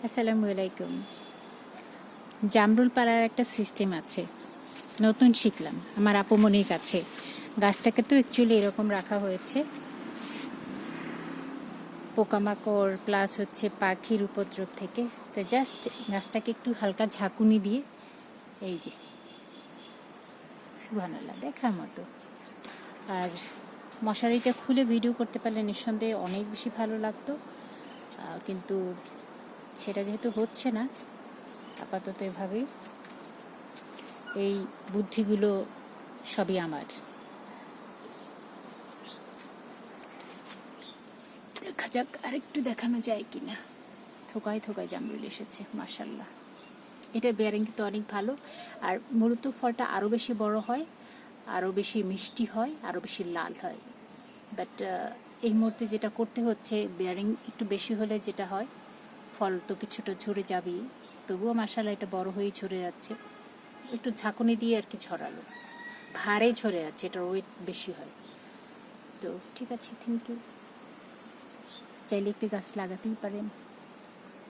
আসসালামু আলাইকুম। জামরুল পাড়ার একটা সিস্টেম আছে, নতুন শিখলাম আমার আপুমনির কাছে। গাছটাকে তো অ্যাকচুয়ালি এরকম রাখা হয়েছে, পোকামাকড় প্লাস হচ্ছে পাখির উপদ্রব থেকে। তো জাস্ট গাছটাকে একটু হালকা ঝাঁকুনি দিয়ে, এই যে সুবহানাল্লাহ, দেখার মতো। আর মশারিটা খুলে ভিডিও করতে পারলে নিঃসন্দেহে অনেক বেশি ভালো লাগতো, কিন্তু সেটা যেহেতু হচ্ছে না, আপাতত এভাবেই। এই বুদ্ধিগুলো সবই আমার। দেখা যাক আরেকটু দেখানো যায় কিনা। থোকায় থোকায় জামরুল এসেছে, মাশাল্লাহ। এটা বেয়ারিং কিন্তু অনেক ভালো। আর মূলত ফলটা আরও বেশি বড় হয়, আরও বেশি মিষ্টি হয়, আরও বেশি লাল হয়। বাট এই মুহূর্তে যেটা করতে হচ্ছে, বেয়ারিং একটু বেশি হলে যেটা হয়, ফল তো কিছুটা ঝরে যাবেই, তবুও মাশাল্লাহ এটা বড় হয়েই ঝরে যাচ্ছে। একটু ঝাঁকুনি দিয়ে আর কি ছড়ালো, ভারে ঝরে যাচ্ছে, এটার ওয়েট বেশি হয়। তো ঠিক আছে, থ্যাংক ইউ। চাইলে একটি গাছ লাগাতেই পারেন।